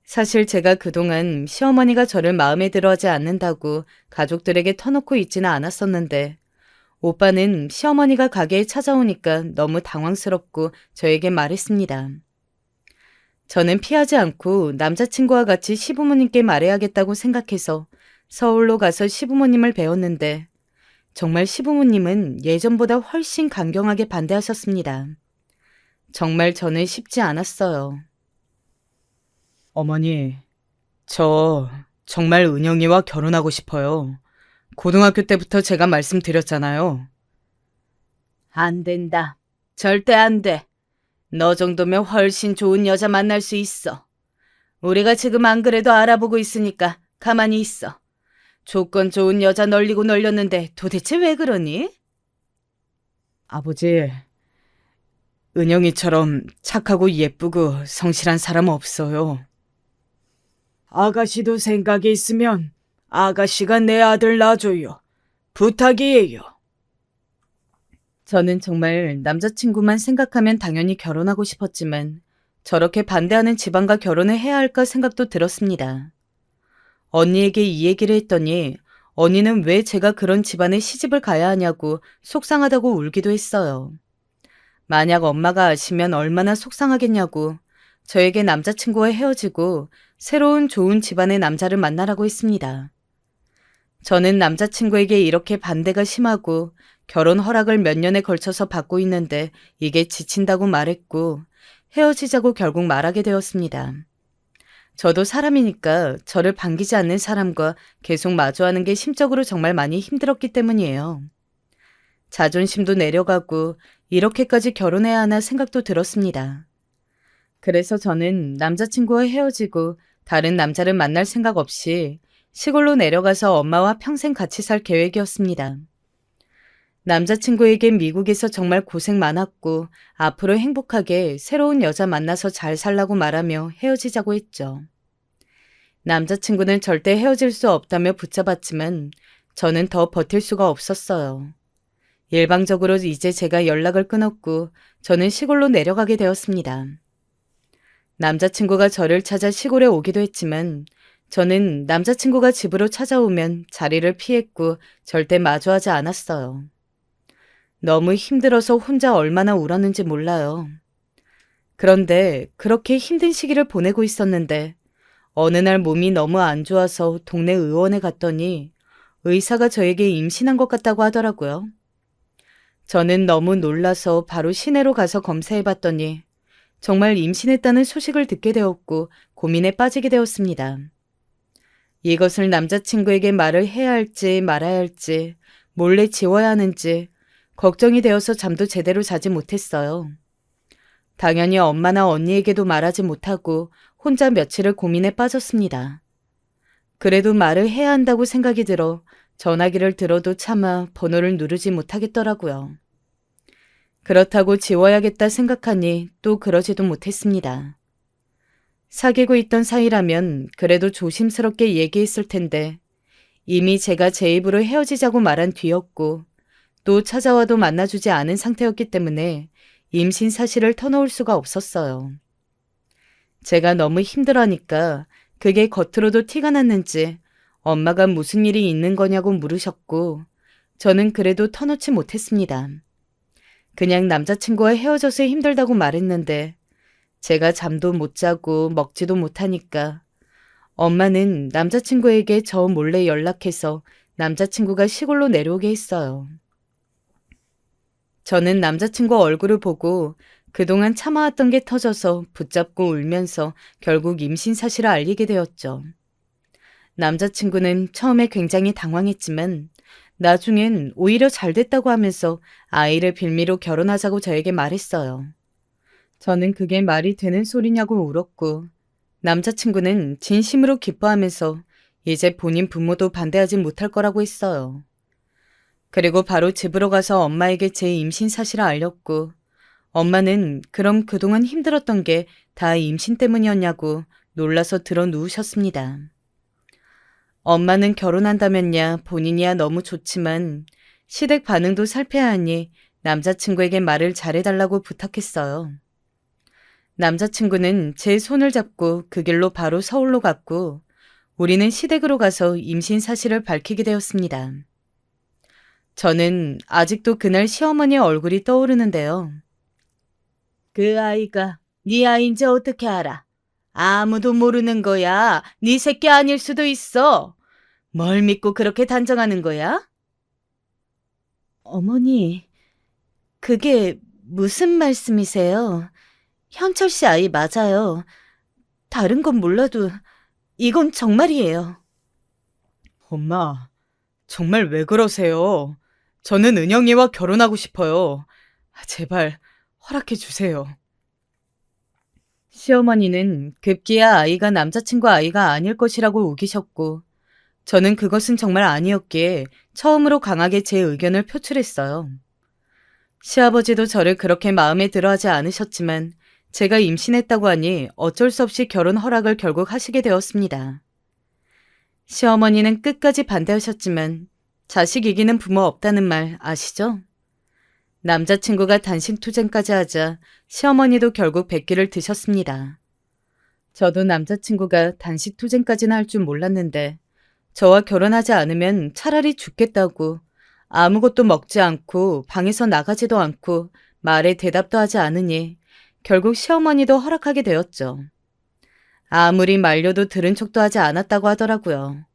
사실 제가 그동안 시어머니가 저를 마음에 들어하지 않는다고 가족들에게 터놓고 있지는 않았었는데 오빠는 시어머니가 가게에 찾아오니까 너무 당황스럽고 저에게 말했습니다. 저는 피하지 않고 남자친구와 같이 시부모님께 말해야겠다고 생각해서 서울로 가서 시부모님을 배웠는데 정말 시부모님은 예전보다 훨씬 강경하게 반대하셨습니다. 정말 저는 쉽지 않았어요. 어머니, 저 정말 은영이와 결혼하고 싶어요. 고등학교 때부터 제가 말씀드렸잖아요. 안 된다. 절대 안 돼. 너 정도면 훨씬 좋은 여자 만날 수 있어. 우리가 지금 안 그래도 알아보고 있으니까 가만히 있어. 조건 좋은 여자 널리고 널렸는데 도대체 왜 그러니? 아버지, 은영이처럼 착하고 예쁘고 성실한 사람 없어요. 아가씨도 생각이 있으면 아가씨가 내 아들 낳아줘요. 부탁이에요. 저는 정말 남자친구만 생각하면 당연히 결혼하고 싶었지만 저렇게 반대하는 집안과 결혼을 해야 할까 생각도 들었습니다. 언니에게 이 얘기를 했더니 언니는 왜 제가 그런 집안에 시집을 가야 하냐고 속상하다고 울기도 했어요. 만약 엄마가 아시면 얼마나 속상하겠냐고 저에게 남자친구와 헤어지고 새로운 좋은 집안의 남자를 만나라고 했습니다. 저는 남자친구에게 이렇게 반대가 심하고 결혼 허락을 몇 년에 걸쳐서 받고 있는데 이게 지친다고 말했고 헤어지자고 결국 말하게 되었습니다. 저도 사람이니까 저를 반기지 않는 사람과 계속 마주하는 게 심적으로 정말 많이 힘들었기 때문이에요. 자존심도 내려가고 이렇게까지 결혼해야 하나 생각도 들었습니다. 그래서 저는 남자친구와 헤어지고 다른 남자를 만날 생각 없이 시골로 내려가서 엄마와 평생 같이 살 계획이었습니다. 남자친구에겐 미국에서 정말 고생 많았고 앞으로 행복하게 새로운 여자 만나서 잘 살라고 말하며 헤어지자고 했죠. 남자친구는 절대 헤어질 수 없다며 붙잡았지만 저는 더 버틸 수가 없었어요. 일방적으로 이제 제가 연락을 끊었고 저는 시골로 내려가게 되었습니다. 남자친구가 저를 찾아 시골에 오기도 했지만 저는 남자친구가 집으로 찾아오면 자리를 피했고 절대 마주하지 않았어요. 너무 힘들어서 혼자 얼마나 울었는지 몰라요. 그런데 그렇게 힘든 시기를 보내고 있었는데 어느 날 몸이 너무 안 좋아서 동네 의원에 갔더니 의사가 저에게 임신한 것 같다고 하더라고요. 저는 너무 놀라서 바로 시내로 가서 검사해봤더니 정말 임신했다는 소식을 듣게 되었고 고민에 빠지게 되었습니다. 이것을 남자친구에게 말을 해야 할지 말아야 할지 몰래 지워야 하는지 걱정이 되어서 잠도 제대로 자지 못했어요. 당연히 엄마나 언니에게도 말하지 못하고 혼자 며칠을 고민에 빠졌습니다. 그래도 말을 해야 한다고 생각이 들어 전화기를 들어도 차마 번호를 누르지 못하겠더라고요. 그렇다고 지워야겠다 생각하니 또 그러지도 못했습니다. 사귀고 있던 사이라면 그래도 조심스럽게 얘기했을 텐데 이미 제가 제 입으로 헤어지자고 말한 뒤였고 또 찾아와도 만나주지 않은 상태였기 때문에 임신 사실을 터놓을 수가 없었어요. 제가 너무 힘들어하니까 그게 겉으로도 티가 났는지 엄마가 무슨 일이 있는 거냐고 물으셨고 저는 그래도 터놓지 못했습니다. 그냥 남자친구와 헤어져서 힘들다고 말했는데 제가 잠도 못 자고 먹지도 못하니까 엄마는 남자친구에게 저 몰래 연락해서 남자친구가 시골로 내려오게 했어요. 저는 남자친구 얼굴을 보고 그동안 참아왔던 게 터져서 붙잡고 울면서 결국 임신 사실을 알리게 되었죠. 남자친구는 처음에 굉장히 당황했지만 나중엔 오히려 잘 됐다고 하면서 아이를 빌미로 결혼하자고 저에게 말했어요. 저는 그게 말이 되는 소리냐고 울었고 남자친구는 진심으로 기뻐하면서 이제 본인 부모도 반대하지 못할 거라고 했어요. 그리고 바로 집으로 가서 엄마에게 제 임신 사실을 알렸고 엄마는 그럼 그동안 힘들었던 게 다 임신 때문이었냐고 놀라서 들어 누우셨습니다. 엄마는 결혼한다면야 본인이야 너무 좋지만 시댁 반응도 살펴야 하니 남자친구에게 말을 잘해달라고 부탁했어요. 남자친구는 제 손을 잡고 그 길로 바로 서울로 갔고 우리는 시댁으로 가서 임신 사실을 밝히게 되었습니다. 저는 아직도 그날 시어머니의 얼굴이 떠오르는데요. 그 아이가 네 아이인지 어떻게 알아? 아무도 모르는 거야. 네 새끼 아닐 수도 있어. 뭘 믿고 그렇게 단정하는 거야? 어머니, 그게 무슨 말씀이세요? 현철 씨 아이 맞아요. 다른 건 몰라도 이건 정말이에요. 엄마, 정말 왜 그러세요? 저는 은영이와 결혼하고 싶어요. 제발 허락해 주세요. 시어머니는 급기야 아이가 남자친구 아이가 아닐 것이라고 우기셨고 저는 그것은 정말 아니었기에 처음으로 강하게 제 의견을 표출했어요. 시아버지도 저를 그렇게 마음에 들어하지 않으셨지만 제가 임신했다고 하니 어쩔 수 없이 결혼 허락을 결국 하시게 되었습니다. 시어머니는 끝까지 반대하셨지만 자식 이기는 부모 없다는 말 아시죠? 남자친구가 단식투쟁까지 하자 시어머니도 결국 백기를 드셨습니다. 저도 남자친구가 단식투쟁까지는 할 줄 몰랐는데 저와 결혼하지 않으면 차라리 죽겠다고 아무것도 먹지 않고 방에서 나가지도 않고 말에 대답도 하지 않으니 결국 시어머니도 허락하게 되었죠. 아무리 말려도 들은 척도 하지 않았다고 하더라고요.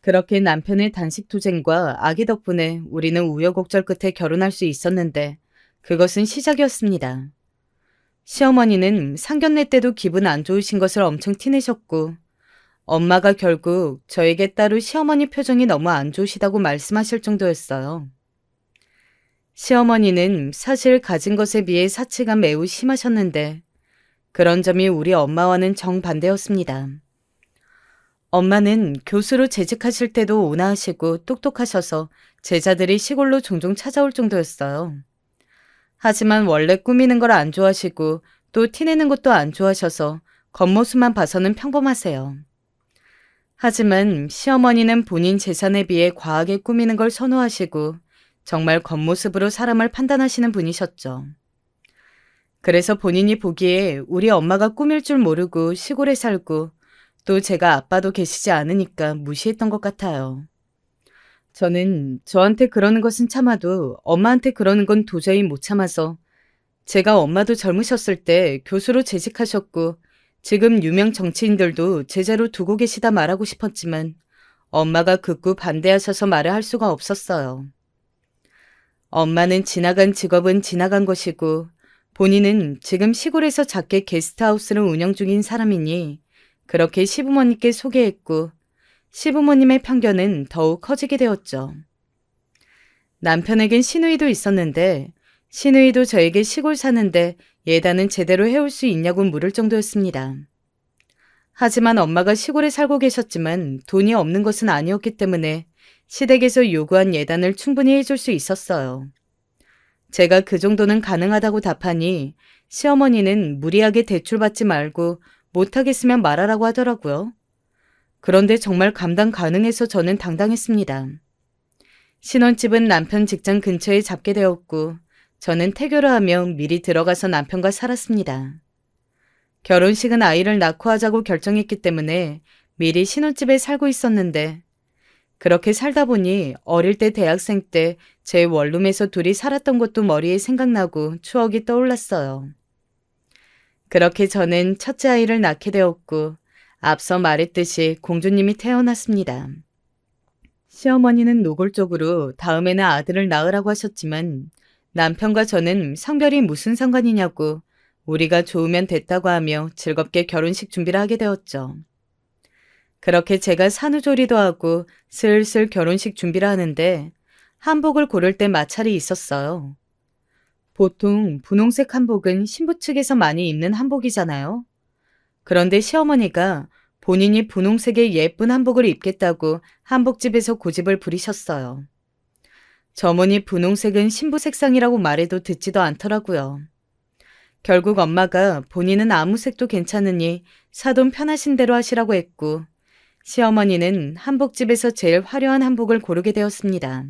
그렇게 남편의 단식투쟁과 아기 덕분에 우리는 우여곡절 끝에 결혼할 수 있었는데 그것은 시작이었습니다. 시어머니는 상견례 때도 기분 안 좋으신 것을 엄청 티내셨고 엄마가 결국 저에게 따로 시어머니 표정이 너무 안 좋으시다고 말씀하실 정도였어요. 시어머니는 사실 가진 것에 비해 사치가 매우 심하셨는데 그런 점이 우리 엄마와는 정반대였습니다. 엄마는 교수로 재직하실 때도 온화하시고 똑똑하셔서 제자들이 시골로 종종 찾아올 정도였어요. 하지만 원래 꾸미는 걸 안 좋아하시고 또 티내는 것도 안 좋아하셔서 겉모습만 봐서는 평범하세요. 하지만 시어머니는 본인 재산에 비해 과하게 꾸미는 걸 선호하시고 정말 겉모습으로 사람을 판단하시는 분이셨죠. 그래서 본인이 보기에 우리 엄마가 꾸밀 줄 모르고 시골에 살고 또 제가 아빠도 계시지 않으니까 무시했던 것 같아요. 저는 저한테 그러는 것은 참아도 엄마한테 그러는 건 도저히 못 참아서 제가 엄마도 젊으셨을 때 교수로 재직하셨고 지금 유명 정치인들도 제자로 두고 계시다 말하고 싶었지만 엄마가 극구 반대하셔서 말을 할 수가 없었어요. 엄마는 지나간 직업은 지나간 것이고 본인은 지금 시골에서 작게 게스트하우스를 운영 중인 사람이니 그렇게 시부모님께 소개했고 시부모님의 편견은 더욱 커지게 되었죠. 남편에겐 시누이도 있었는데 시누이도 저에게 시골 사는데 예단은 제대로 해올 수 있냐고 물을 정도였습니다. 하지만 엄마가 시골에 살고 계셨지만 돈이 없는 것은 아니었기 때문에 시댁에서 요구한 예단을 충분히 해줄 수 있었어요. 제가 그 정도는 가능하다고 답하니 시어머니는 무리하게 대출받지 말고 못하겠으면 말하라고 하더라고요. 그런데 정말 감당 가능해서 저는 당당했습니다. 신혼집은 남편 직장 근처에 잡게 되었고 저는 태교를 하며 미리 들어가서 남편과 살았습니다. 결혼식은 아이를 낳고 하자고 결정했기 때문에 미리 신혼집에 살고 있었는데 그렇게 살다 보니 어릴 때 대학생 때 제 원룸에서 둘이 살았던 것도 머리에 생각나고 추억이 떠올랐어요. 그렇게 저는 첫째 아이를 낳게 되었고 앞서 말했듯이 공주님이 태어났습니다. 시어머니는 노골적으로 다음에는 아들을 낳으라고 하셨지만 남편과 저는 성별이 무슨 상관이냐고 우리가 좋으면 됐다고 하며 즐겁게 결혼식 준비를 하게 되었죠. 그렇게 제가 산후조리도 하고 슬슬 결혼식 준비를 하는데 한복을 고를 때 마찰이 있었어요. 보통 분홍색 한복은 신부 측에서 많이 입는 한복이잖아요. 그런데 시어머니가 본인이 분홍색의 예쁜 한복을 입겠다고 한복집에서 고집을 부리셨어요. 저머니 분홍색은 신부 색상이라고 말해도 듣지도 않더라고요. 결국 엄마가 본인은 아무 색도 괜찮으니 사돈 편하신 대로 하시라고 했고 시어머니는 한복집에서 제일 화려한 한복을 고르게 되었습니다.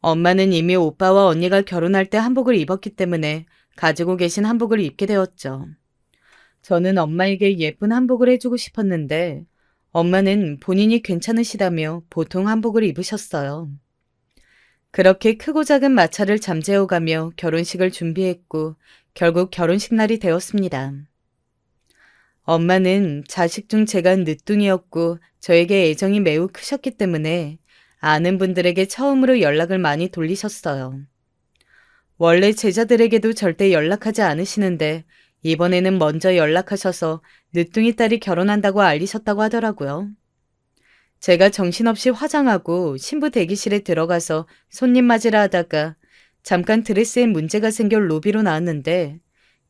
엄마는 이미 오빠와 언니가 결혼할 때 한복을 입었기 때문에 가지고 계신 한복을 입게 되었죠. 저는 엄마에게 예쁜 한복을 해주고 싶었는데 엄마는 본인이 괜찮으시다며 보통 한복을 입으셨어요. 그렇게 크고 작은 마찰을 잠재워가며 결혼식을 준비했고 결국 결혼식 날이 되었습니다. 엄마는 자식 중 제가 늦둥이였고 저에게 애정이 매우 크셨기 때문에 아는 분들에게 처음으로 연락을 많이 돌리셨어요. 원래 제자들에게도 절대 연락하지 않으시는데 이번에는 먼저 연락하셔서 늦둥이 딸이 결혼한다고 알리셨다고 하더라고요. 제가 정신없이 화장하고 신부 대기실에 들어가서 손님 맞으러 하다가 잠깐 드레스에 문제가 생겨 로비로 나왔는데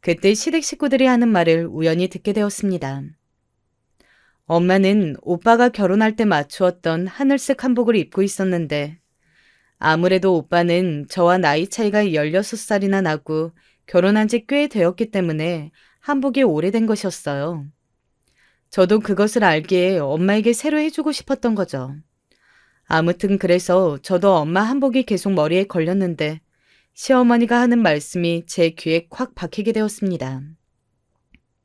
그때 시댁 식구들이 하는 말을 우연히 듣게 되었습니다. 엄마는 오빠가 결혼할 때 맞추었던 하늘색 한복을 입고 있었는데 아무래도 오빠는 저와 나이 차이가 16살이나 나고 결혼한 지 꽤 되었기 때문에 한복이 오래된 것이었어요. 저도 그것을 알기에 엄마에게 새로 해주고 싶었던 거죠. 아무튼 그래서 저도 엄마 한복이 계속 머리에 걸렸는데 시어머니가 하는 말씀이 제 귀에 콱 박히게 되었습니다.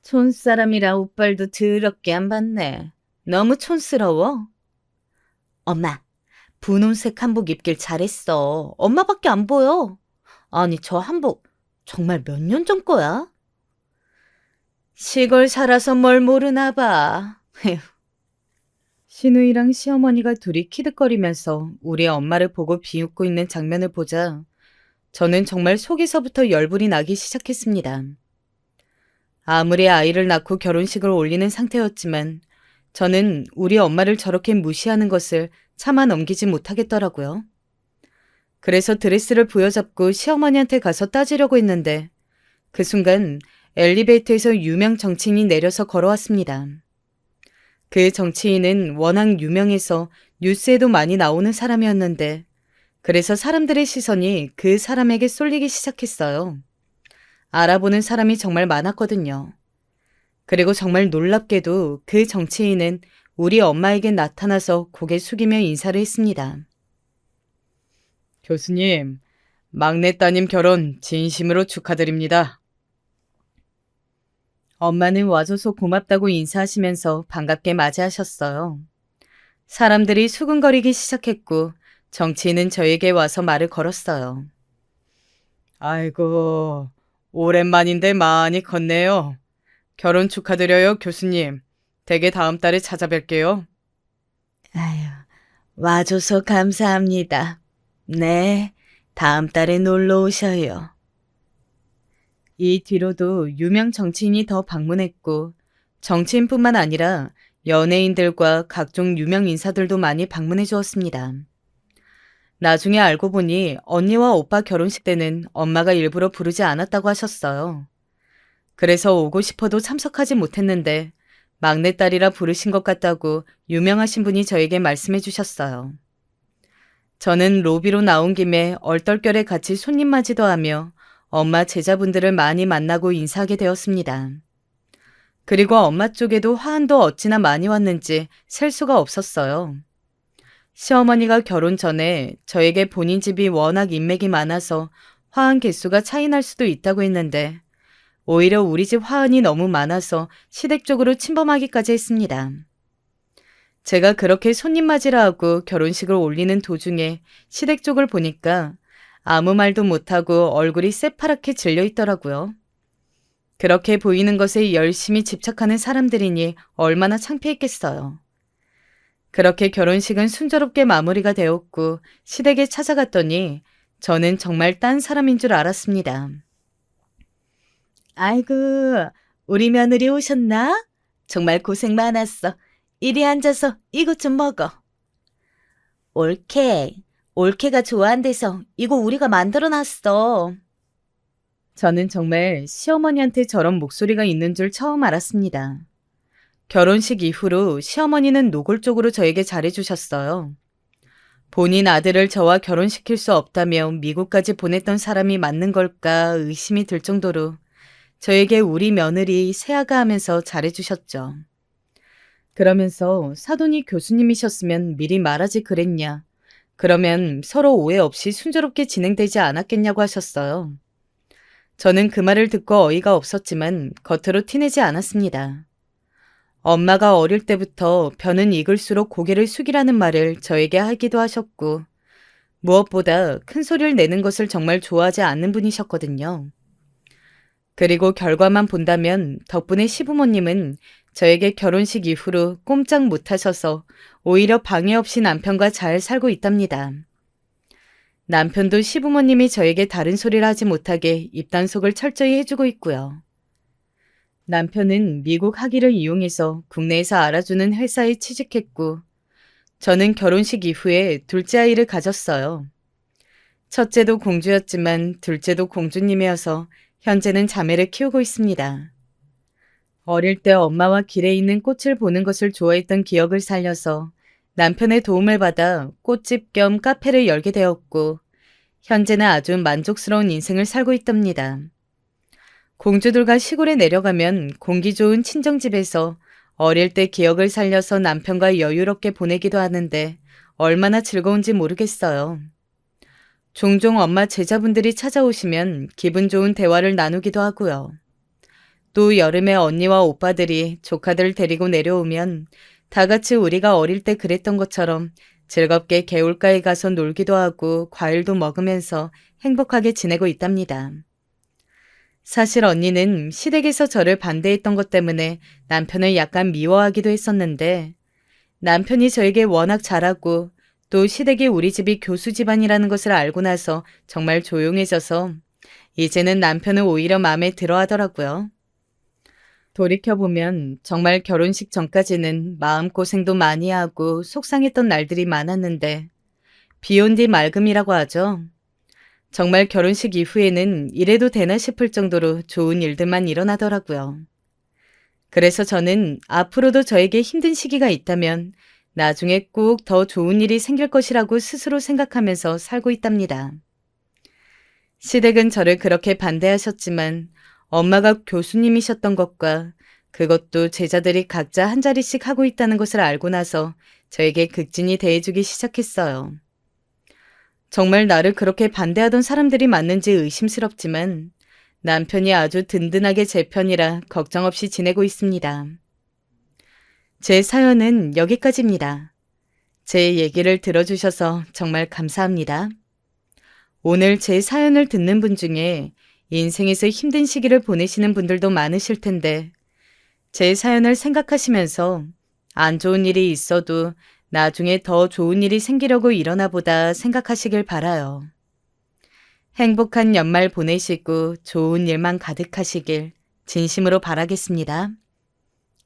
촌사람이라 옷발도 더럽게 안 봤네. 너무 촌스러워. 엄마, 분홍색 한복 입길 잘했어. 엄마밖에 안 보여. 아니, 저 한복 정말 몇 년 전 거야? 시골 살아서 뭘 모르나 봐. 시누이랑 시어머니가 둘이 키득거리면서 우리 엄마를 보고 비웃고 있는 장면을 보자 저는 정말 속에서부터 열불이 나기 시작했습니다. 아무리 아이를 낳고 결혼식을 올리는 상태였지만 저는 우리 엄마를 저렇게 무시하는 것을 차마 넘기지 못하겠더라고요. 그래서 드레스를 부여잡고 시어머니한테 가서 따지려고 했는데 그 순간 엘리베이터에서 유명 정치인이 내려서 걸어왔습니다. 그 정치인은 워낙 유명해서 뉴스에도 많이 나오는 사람이었는데 그래서 사람들의 시선이 그 사람에게 쏠리기 시작했어요. 알아보는 사람이 정말 많았거든요. 그리고 정말 놀랍게도 그 정치인은 우리 엄마에게 나타나서 고개 숙이며 인사를 했습니다. 교수님, 막내 따님 결혼 진심으로 축하드립니다. 엄마는 와줘서 고맙다고 인사하시면서 반갑게 맞이하셨어요. 사람들이 수근거리기 시작했고 정치인은 저에게 와서 말을 걸었어요. 아이고, 오랜만인데 많이 컸네요. 결혼 축하드려요, 교수님. 댁에 다음 달에 찾아뵐게요. 아유, 와줘서 감사합니다. 네, 다음 달에 놀러 오셔요. 이 뒤로도 유명 정치인이 더 방문했고 정치인뿐만 아니라 연예인들과 각종 유명 인사들도 많이 방문해 주었습니다. 나중에 알고 보니 언니와 오빠 결혼식 때는 엄마가 일부러 부르지 않았다고 하셨어요. 그래서 오고 싶어도 참석하지 못했는데 막내딸이라 부르신 것 같다고 유명하신 분이 저에게 말씀해 주셨어요. 저는 로비로 나온 김에 얼떨결에 같이 손님 맞이도 하며 엄마 제자분들을 많이 만나고 인사하게 되었습니다. 그리고 엄마 쪽에도 화환도 어찌나 많이 왔는지 셀 수가 없었어요. 시어머니가 결혼 전에 저에게 본인 집이 워낙 인맥이 많아서 화환 개수가 차이 날 수도 있다고 했는데 오히려 우리 집 화환이 너무 많아서 시댁 쪽으로 침범하기까지 했습니다. 제가 그렇게 손님 맞이라 하고 결혼식을 올리는 도중에 시댁 쪽을 보니까 아무 말도 못하고 얼굴이 새파랗게 질려 있더라고요. 그렇게 보이는 것에 열심히 집착하는 사람들이니 얼마나 창피했겠어요. 그렇게 결혼식은 순조롭게 마무리가 되었고 시댁에 찾아갔더니 저는 정말 딴 사람인 줄 알았습니다. 아이고, 우리 며느리 오셨나? 정말 고생 많았어. 이리 앉아서 이것 좀 먹어. 올케가 좋아한대서 이거 우리가 만들어놨어. 저는 정말 시어머니한테 저런 목소리가 있는 줄 처음 알았습니다. 결혼식 이후로 시어머니는 노골적으로 저에게 잘해주셨어요. 본인 아들을 저와 결혼시킬 수 없다며 미국까지 보냈던 사람이 맞는 걸까 의심이 들 정도로 저에게 우리 며느리 새아가 하면서 잘해주셨죠. 그러면서 사돈이 교수님이셨으면 미리 말하지 그랬냐. 그러면 서로 오해 없이 순조롭게 진행되지 않았겠냐고 하셨어요. 저는 그 말을 듣고 어이가 없었지만 겉으로 티내지 않았습니다. 엄마가 어릴 때부터 벼는 익을수록 고개를 숙이라는 말을 저에게 하기도 하셨고 무엇보다 큰 소리를 내는 것을 정말 좋아하지 않는 분이셨거든요. 그리고 결과만 본다면 덕분에 시부모님은 저에게 결혼식 이후로 꼼짝 못하셔서 오히려 방해 없이 남편과 잘 살고 있답니다. 남편도 시부모님이 저에게 다른 소리를 하지 못하게 입단속을 철저히 해주고 있고요. 남편은 미국 학위를 이용해서 국내에서 알아주는 회사에 취직했고 저는 결혼식 이후에 둘째 아이를 가졌어요. 첫째도 공주였지만 둘째도 공주님이어서 현재는 자매를 키우고 있습니다. 어릴 때 엄마와 길에 있는 꽃을 보는 것을 좋아했던 기억을 살려서 남편의 도움을 받아 꽃집 겸 카페를 열게 되었고 현재는 아주 만족스러운 인생을 살고 있답니다. 공주들과 시골에 내려가면 공기 좋은 친정집에서 어릴 때 기억을 살려서 남편과 여유롭게 보내기도 하는데 얼마나 즐거운지 모르겠어요. 종종 엄마 제자분들이 찾아오시면 기분 좋은 대화를 나누기도 하고요. 또 여름에 언니와 오빠들이 조카들 데리고 내려오면 다 같이 우리가 어릴 때 그랬던 것처럼 즐겁게 개울가에 가서 놀기도 하고 과일도 먹으면서 행복하게 지내고 있답니다. 사실 언니는 시댁에서 저를 반대했던 것 때문에 남편을 약간 미워하기도 했었는데 남편이 저에게 워낙 잘하고 또 시댁이 우리 집이 교수 집안이라는 것을 알고 나서 정말 조용해져서 이제는 남편은 오히려 마음에 들어 하더라고요. 돌이켜보면 정말 결혼식 전까지는 마음고생도 많이 하고 속상했던 날들이 많았는데 비온 뒤 맑음이라고 하죠. 정말 결혼식 이후에는 이래도 되나 싶을 정도로 좋은 일들만 일어나더라고요. 그래서 저는 앞으로도 저에게 힘든 시기가 있다면 나중에 꼭 더 좋은 일이 생길 것이라고 스스로 생각하면서 살고 있답니다. 시댁은 저를 그렇게 반대하셨지만 엄마가 교수님이셨던 것과 그것도 제자들이 각자 한 자리씩 하고 있다는 것을 알고 나서 저에게 극진히 대해주기 시작했어요. 정말 나를 그렇게 반대하던 사람들이 맞는지 의심스럽지만 남편이 아주 든든하게 제 편이라 걱정 없이 지내고 있습니다. 제 사연은 여기까지입니다. 제 얘기를 들어주셔서 정말 감사합니다. 오늘 제 사연을 듣는 분 중에 인생에서 힘든 시기를 보내시는 분들도 많으실 텐데 제 사연을 생각하시면서 안 좋은 일이 있어도 나중에 더 좋은 일이 생기려고 일어나 보다 생각하시길 바라요. 행복한 연말 보내시고 좋은 일만 가득하시길 진심으로 바라겠습니다.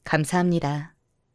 감사합니다.